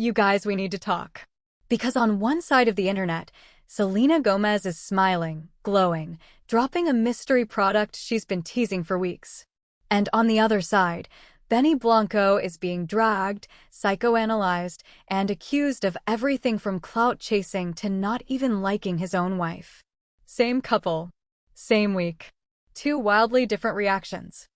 You guys, we need to talk. Because on one side of the internet, Selena Gomez is smiling, glowing, dropping a mystery product she's been teasing for weeks. And on the other side, Benny Blanco is being dragged, psychoanalyzed, and accused of everything from clout chasing to not even liking his own wife. Same couple, same week. Two wildly different reactions.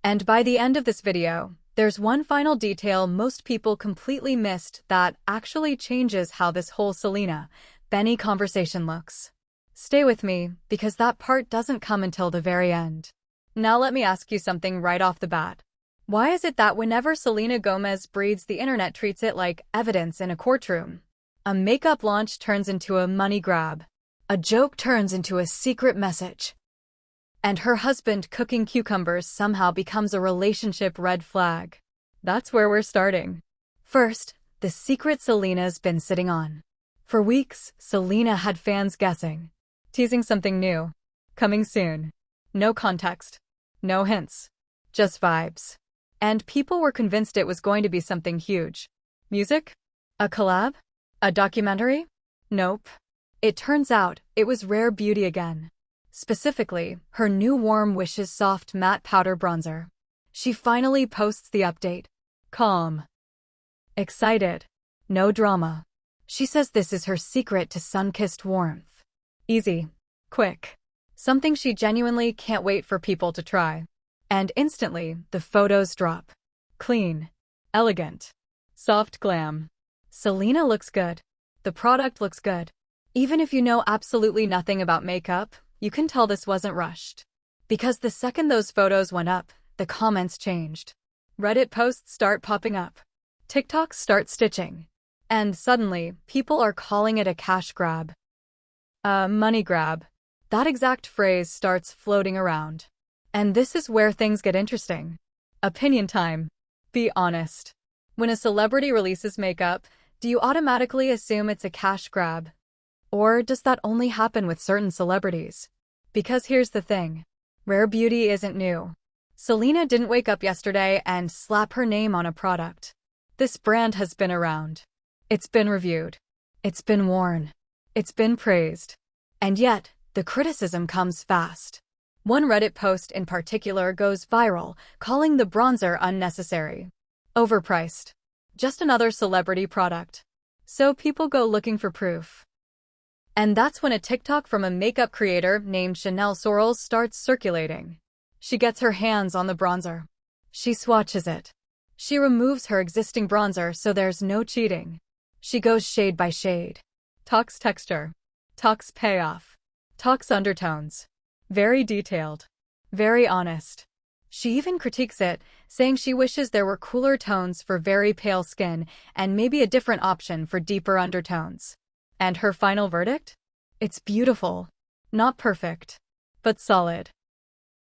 And by the end of this video, there's one final detail most people completely missed that actually changes how this whole Selena-Benny conversation looks. Stay with me, because that part doesn't come until the very end. Now let me ask you something right off the bat. Why is it that whenever Selena Gomez breathes, the internet treats it like evidence in a courtroom? A makeup launch turns into a money grab. A joke turns into a secret message. And her husband cooking cucumbers somehow becomes a relationship red flag. That's where we're starting. First, the secret Selena's been sitting on. For weeks, Selena had fans guessing, teasing something new, coming soon. No context, no hints, just vibes. And people were convinced it was going to be something huge. Music? A collab? A documentary? Nope. It turns out it was rare beauty again. Specifically, her new Warm Wishes Soft Matte Powder Bronzer. She finally posts the update. Calm. Excited. No drama. She says this is her secret to sun-kissed warmth. Easy. Quick. Something she genuinely can't wait for people to try. And instantly, the photos drop. Clean. Elegant. Soft glam. Selena looks good. The product looks good. Even if you know absolutely nothing about makeup, you can tell this wasn't rushed. Because the second those photos went up, the comments changed. Reddit posts start popping up. TikToks start stitching. And suddenly, people are calling it a cash grab. A money grab. That exact phrase starts floating around. And this is where things get interesting. Opinion time. Be honest. When a celebrity releases makeup, do you automatically assume it's a cash grab? Or does that only happen with certain celebrities? Because here's the thing. Rare beauty isn't new. Selena didn't wake up yesterday and slap her name on a product. This brand has been around. It's been reviewed. It's been worn. It's been praised. And yet, the criticism comes fast. One Reddit post in particular goes viral, calling the bronzer unnecessary. Overpriced. Just another celebrity product. So people go looking for proof. And that's when a TikTok from a makeup creator named Chanel Sorrels starts circulating. She gets her hands on the bronzer. She swatches it. She removes her existing bronzer so there's no cheating. She goes shade by shade. Talks texture. Talks payoff. Talks undertones. Very detailed. Very honest. She even critiques it, saying she wishes there were cooler tones for very pale skin and maybe a different option for deeper undertones. And her final verdict? It's beautiful. Not perfect, but solid.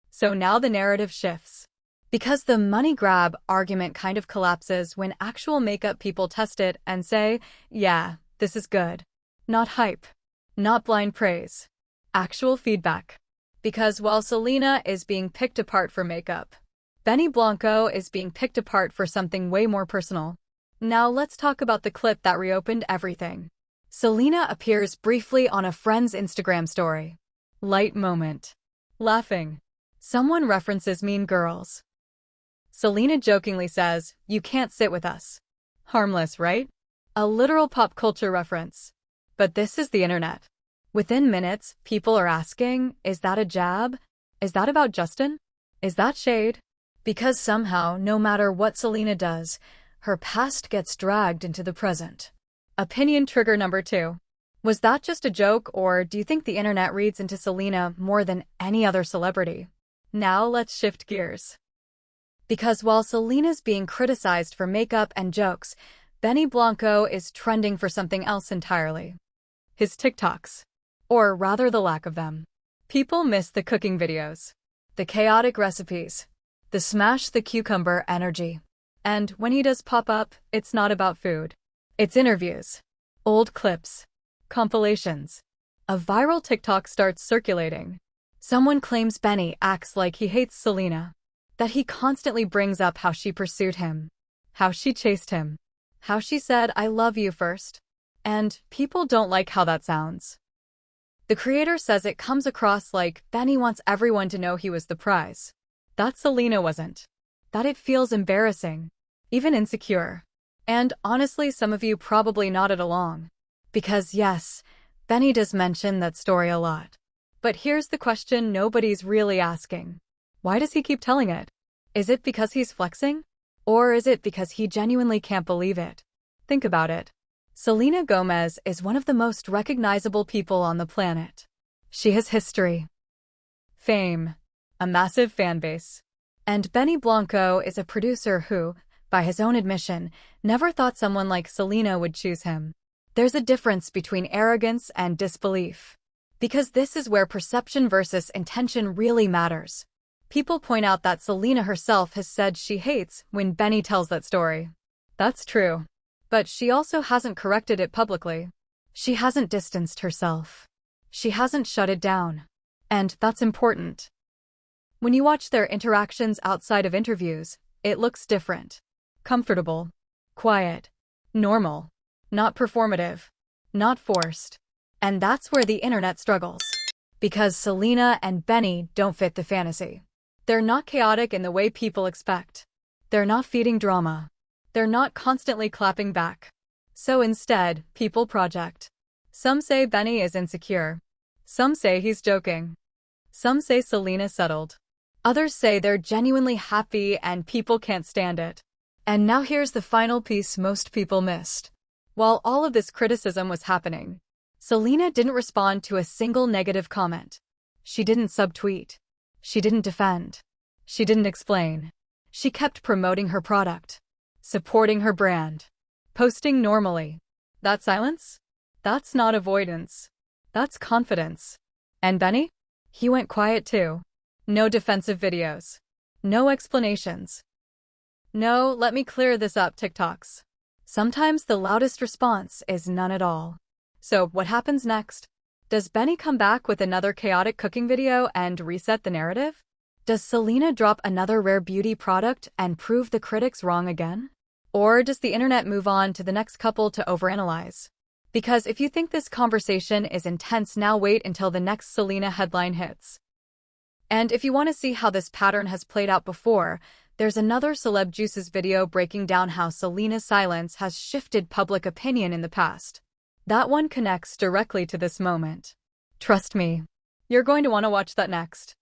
So now the narrative shifts. Because the money grab argument kind of collapses when actual makeup people test it and say, yeah, this is good. Not hype. Not blind praise. Actual feedback. Because while Selena is being picked apart for makeup, Benny Blanco is being picked apart for something way more personal. Now let's talk about the clip that reopened everything. Selena appears briefly on a friend's Instagram story. Light moment. Laughing. Someone references Mean Girls. Selena jokingly says, "You can't sit with us." Harmless, right? A literal pop culture reference. But this is the internet. Within minutes, people are asking, is that a jab? Is that about Justin? Is that shade? Because somehow, no matter what Selena does, her past gets dragged into the present. Opinion trigger number 2. Was that just a joke, or do you think the internet reads into Selena more than any other celebrity? Now let's shift gears. Because while Selena's being criticized for makeup and jokes, Benny Blanco is trending for something else entirely. His TikToks. Or rather the lack of them. People miss the cooking videos. The chaotic recipes. The smash the cucumber energy. And when he does pop up, it's not about food. It's interviews. Old clips. Compilations. A viral TikTok starts circulating. Someone claims Benny acts like he hates Selena. That he constantly brings up how she pursued him. How she chased him. How she said, "I love you" first. And people don't like how that sounds. The creator says it comes across like Benny wants everyone to know he was the prize. That Selena wasn't. That it feels embarrassing, even insecure. And honestly, some of you probably nodded along. Because yes, Benny does mention that story a lot. But here's the question nobody's really asking. Why does he keep telling it? Is it because he's flexing? Or is it because he genuinely can't believe it? Think about it. Selena Gomez is one of the most recognizable people on the planet. She has history, fame, a massive fan base. And Benny Blanco is a producer who, by his own admission, never thought someone like Selena would choose him. There's a difference between arrogance and disbelief. Because this is where perception versus intention really matters. People point out that Selena herself has said she hates when Benny tells that story. That's true. But she also hasn't corrected it publicly. She hasn't distanced herself. She hasn't shut it down. And that's important. When you watch their interactions outside of interviews, it looks different. Comfortable. Quiet. Normal. Not performative. Not forced. And that's where the internet struggles. Because Selena and Benny don't fit the fantasy. They're not chaotic in the way people expect. They're not feeding drama. They're not constantly clapping back. So instead, people project. Some say Benny is insecure. Some say he's joking. Some say Selena settled. Others say they're genuinely happy and people can't stand it. And now here's the final piece most people missed. While all of this criticism was happening, Selena didn't respond to a single negative comment. She didn't subtweet. She didn't defend. She didn't explain. She kept promoting her product. Supporting her brand. Posting normally. That silence? That's not avoidance. That's confidence. And Benny? He went quiet too. No defensive videos. No explanations. No, let me clear this up TikToks. Sometimes the loudest response is none at all. So what happens next? Does Benny come back with another chaotic cooking video and reset the narrative? Does Selena drop another rare beauty product and prove the critics wrong again? Or does the internet move on to the next couple to overanalyze? Because if you think this conversation is intense now, wait until the next Selena headline hits. And if you want to see how this pattern has played out before, there's another Celeb Juices video breaking down how Selena's silence has shifted public opinion in the past. That one connects directly to this moment. Trust me, you're going to want to watch that next.